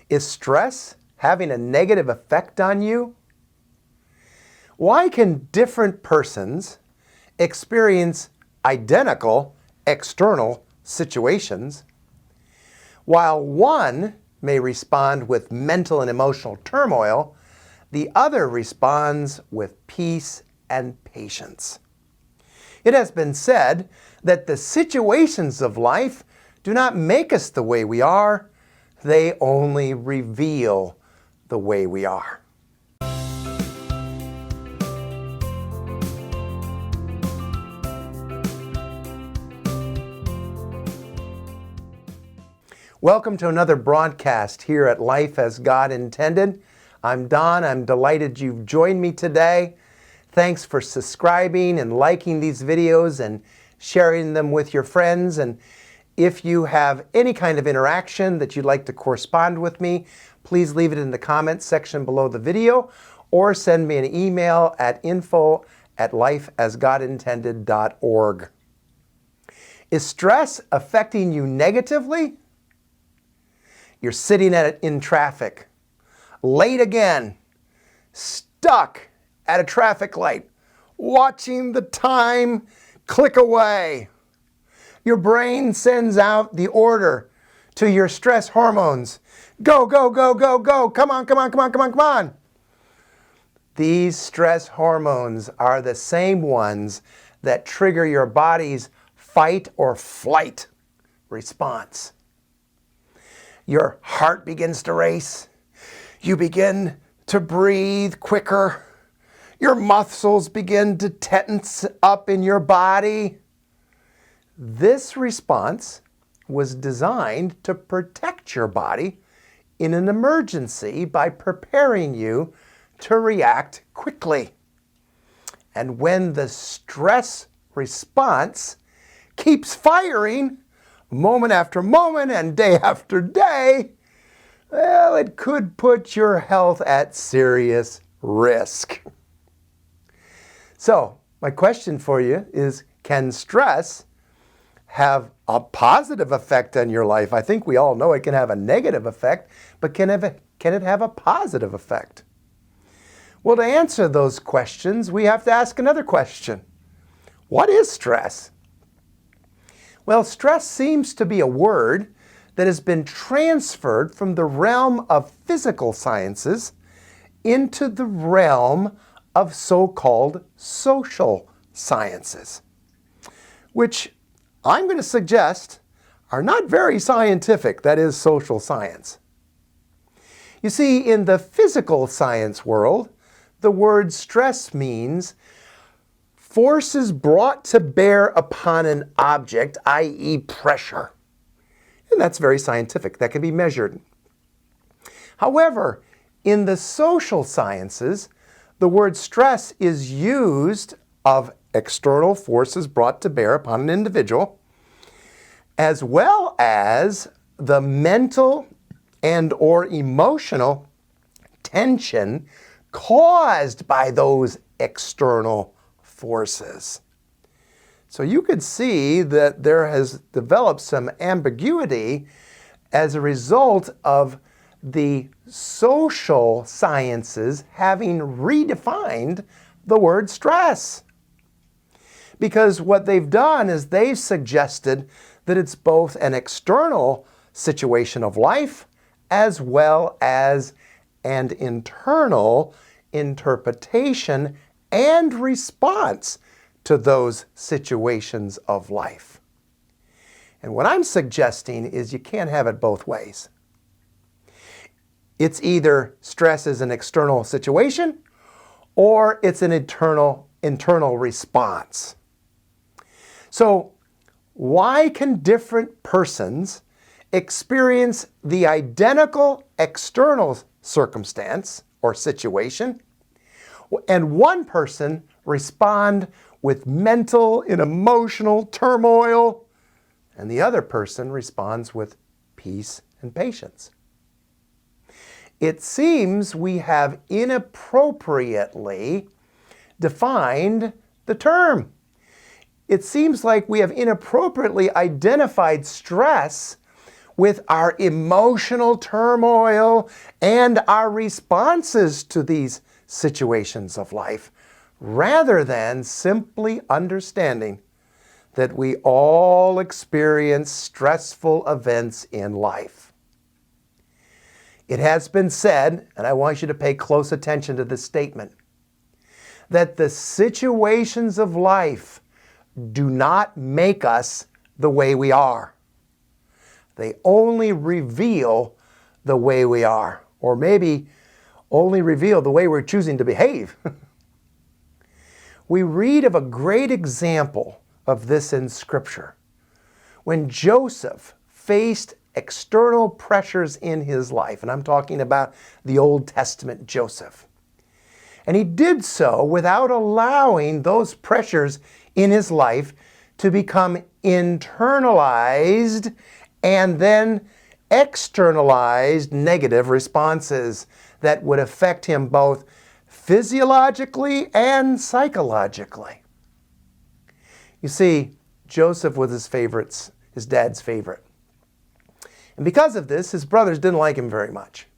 Is stress having a negative effect on you? Why can different persons experience identical external situations, while one may respond with mental and emotional turmoil, the other responds with peace and patience? It has been said that the situations of life do not make us the way we are, they only reveal the way we are. Welcome to another broadcast here at Life as God Intended. I'm Don. I'm delighted you've joined me today. Thanks for subscribing and liking these videos and sharing them with your friends. And if you have any kind of interaction that you'd like to correspond with me, please leave it in the comments section below the video or send me an email at info@lifeasgodintended.org. Is stress affecting you negatively? You're sitting in traffic, late again, stuck at a traffic light, watching the time click away. Your brain sends out the order to your stress hormones. Go, go, go, go, go. Come on, come on, come on, come on, come on. These stress hormones are the same ones that trigger your body's fight or flight response. Your heart begins to race. You begin to breathe quicker. Your muscles begin to tense up in your body. This response was designed to protect your body in an emergency by preparing you to react quickly. And when the stress response keeps firing, moment after moment and day after day, well, it could put your health at serious risk. So, my question for you is, can stress have a positive effect on your life? I think we all know it can have a negative effect, but can it have a positive effect? Well, to answer those questions, we have to ask another question. What is stress? Well, stress seems to be a word that has been transferred from the realm of physical sciences into the realm of so-called social sciences, which I'm going to suggest are not very scientific, that is, social science. You see, in the physical science world, the word stress means forces brought to bear upon an object, i.e. pressure. And that's very scientific. That can be measured. However, in the social sciences, the word stress is used of external forces brought to bear upon an individual, as well as the mental and or emotional tension caused by those external forces. So you could see that there has developed some ambiguity as a result of the social sciences having redefined the word stress. Because what they've done is they've suggested that it's both an external situation of life as well as an internal interpretation and response to those situations of life. And what I'm suggesting is you can't have it both ways. It's either stress is an external situation or it's an internal response. So why can different persons experience the identical external circumstance or situation, and one person respond with mental and emotional turmoil, and the other person responds with peace and patience? It seems we have inappropriately defined the term. It seems like we have inappropriately identified stress with our emotional turmoil and our responses to these situations of life, rather than simply understanding that we all experience stressful events in life. It has been said, and I want you to pay close attention to this statement, that the situations of life do not make us the way we are. They only reveal the way we are, or maybe only reveal the way we're choosing to behave. We read of a great example of this in Scripture. When Joseph faced external pressures in his life, and I'm talking about the Old Testament Joseph, and he did so without allowing those pressures in his life to become internalized and then externalized negative responses that would affect him both physiologically and psychologically. You see, Joseph was his dad's favorite. And because of this, his brothers didn't like him very much.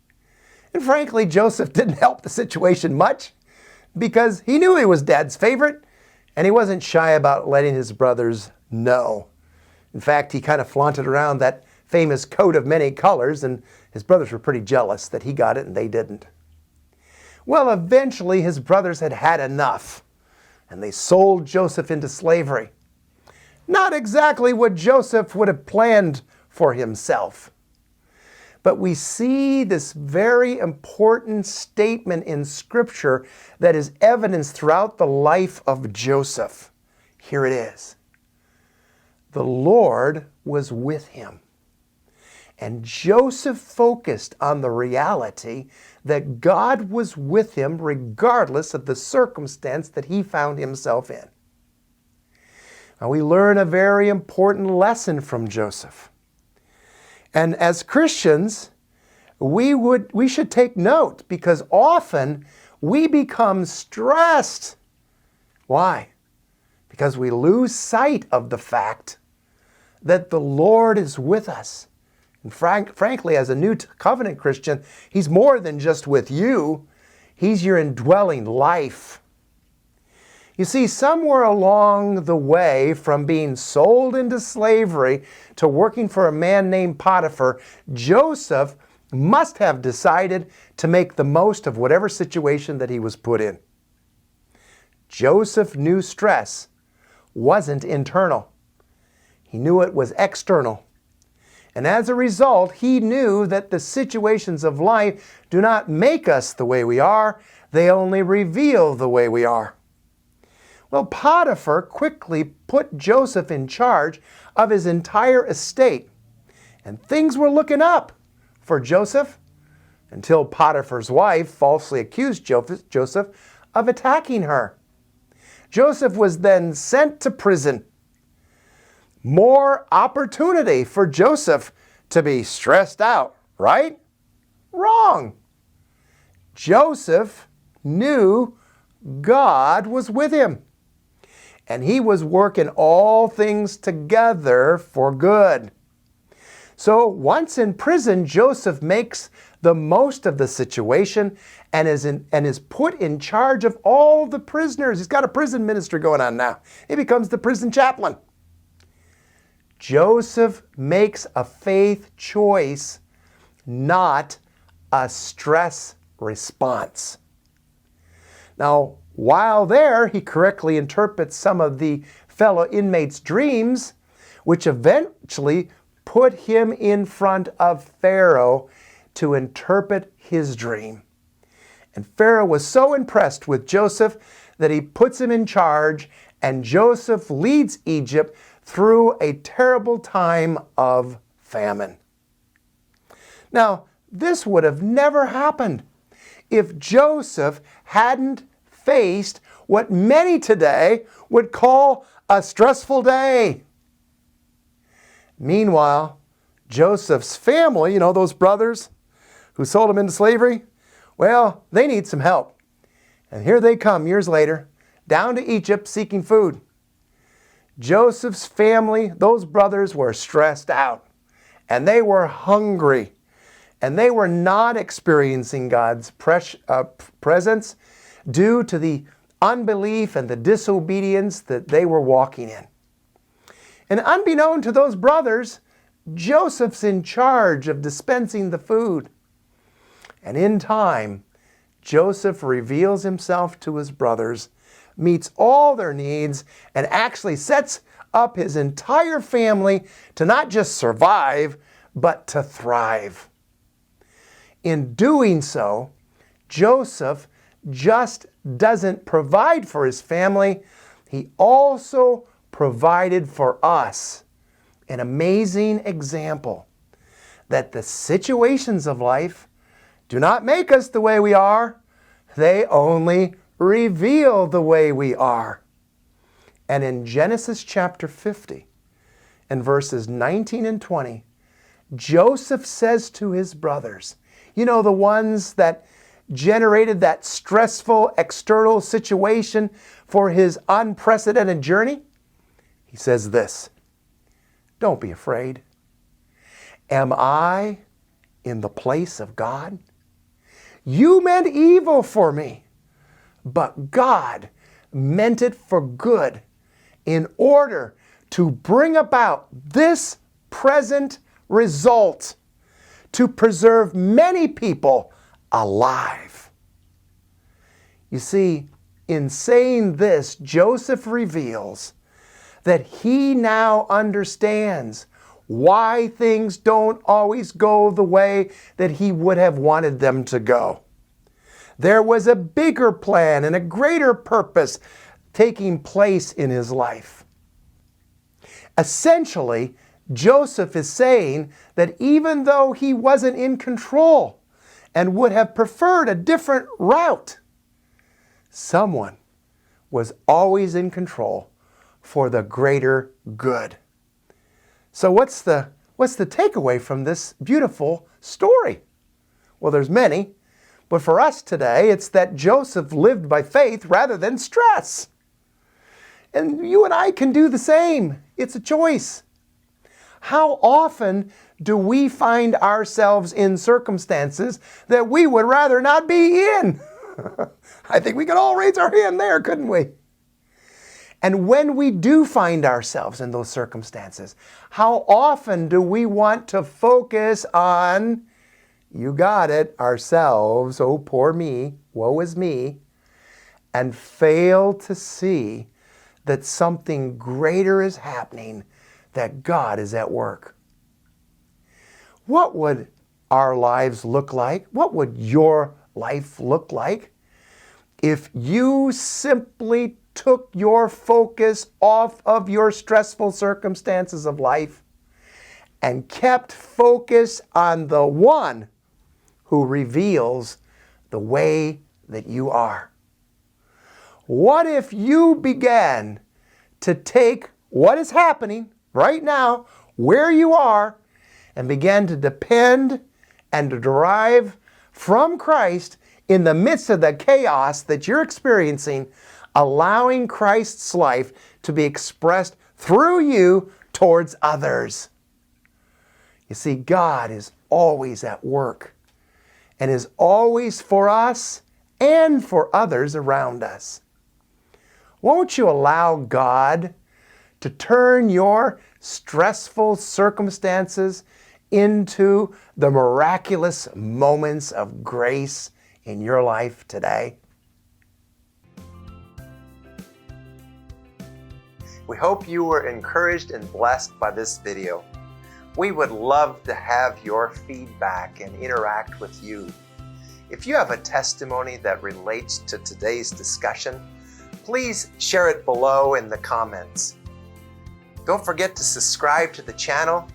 And frankly, Joseph didn't help the situation much because he knew he was dad's favorite and he wasn't shy about letting his brothers know. In fact, he kind of flaunted around that famous coat of many colors, and his brothers were pretty jealous that he got it and they didn't. Well, eventually his brothers had had enough, and they sold Joseph into slavery. Not exactly what Joseph would have planned for himself. But we see this very important statement in Scripture that is evidenced throughout the life of Joseph. Here it is. The Lord was with him. And Joseph focused on the reality that God was with him regardless of the circumstance that he found himself in. Now we learn a very important lesson from Joseph. And as Christians, we should take note because often we become stressed. Why? Because we lose sight of the fact that the Lord is with us. And frankly, as a New Covenant Christian, He's more than just with you. He's your indwelling life. You see, somewhere along the way from being sold into slavery to working for a man named Potiphar, Joseph must have decided to make the most of whatever situation that he was put in. Joseph knew stress wasn't internal. He knew it was external. And as a result, he knew that the situations of life do not make us the way we are, they only reveal the way we are. Well, Potiphar quickly put Joseph in charge of his entire estate, and things were looking up for Joseph until Potiphar's wife falsely accused Joseph of attacking her. Joseph was then sent to prison. More opportunity for Joseph to be stressed out, right? Wrong. Joseph knew God was with him, and he was working all things together for good. So once in prison, Joseph makes the most of the situation and is put in charge of all the prisoners. He's got a prison ministry going on now. He becomes the prison chaplain. Joseph makes a faith choice, not a stress response. Now, while there, he correctly interprets some of the fellow inmates' dreams, which eventually put him in front of Pharaoh to interpret his dream. And Pharaoh was so impressed with Joseph that he puts him in charge, and Joseph leads Egypt through a terrible time of famine. Now, this would have never happened if Joseph hadn't faced what many today would call a stressful day. Meanwhile, Joseph's family, those brothers who sold him into slavery, well, they need some help. And here they come years later, down to Egypt seeking food. Joseph's family, those brothers were stressed out, and they were hungry, and they were not experiencing God's presence due to the unbelief and the disobedience that they were walking in. And unbeknown to those brothers, Joseph's in charge of dispensing the food. And in time, Joseph reveals himself to his brothers, meets all their needs, and actually sets up his entire family to not just survive, but to thrive. In doing so, Joseph just doesn't provide for his family, he also provided for us an amazing example that the situations of life do not make us the way we are, they only reveal the way we are. And in Genesis chapter 50, in verses 19 and 20, Joseph says to his brothers, you know, the ones that generated that stressful external situation for his unprecedented journey? He says this, "Don't be afraid. Am I in the place of God? You meant evil for me, but God meant it for good in order to bring about this present result, to preserve many people alive." You see, in saying this, Joseph reveals that he now understands why things don't always go the way that he would have wanted them to go. There was a bigger plan and a greater purpose taking place in his life. Essentially, Joseph is saying that even though he wasn't in control and would have preferred a different route, someone was always in control for the greater good. So what's the takeaway from this beautiful story? Well, there's many, but for us today, it's that Joseph lived by faith rather than stress. And you and I can do the same. It's a choice. How often do we find ourselves in circumstances that we would rather not be in? I think we could all raise our hand there, couldn't we? And when we do find ourselves in those circumstances, how often do we want to focus on, you got it, ourselves, oh poor me, woe is me, and fail to see that something greater is happening, that God is at work? What would our lives look like? What would your life look like if you simply took your focus off of your stressful circumstances of life and kept focus on the one who reveals the way that you are? What if you began to take what is happening right now, where you are, and began to depend and to derive from Christ in the midst of the chaos that you're experiencing, allowing Christ's life to be expressed through you towards others? You see, God is always at work and is always for us and for others around us. Won't you allow God to turn your stressful circumstances into the miraculous moments of grace in your life today? We hope you were encouraged and blessed by this video. We would love to have your feedback and interact with you. If you have a testimony that relates to today's discussion, please share it below in the comments. Don't forget to subscribe to the channel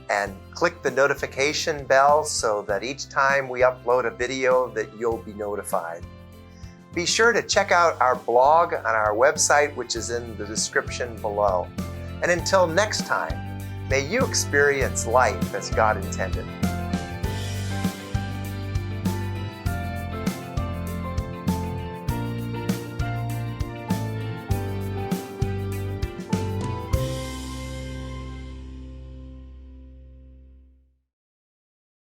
and click the notification bell so that each time we upload a video that you'll be notified. Be sure to check out our blog on our website, which is in the description below. And until next time, may you experience life as God intended.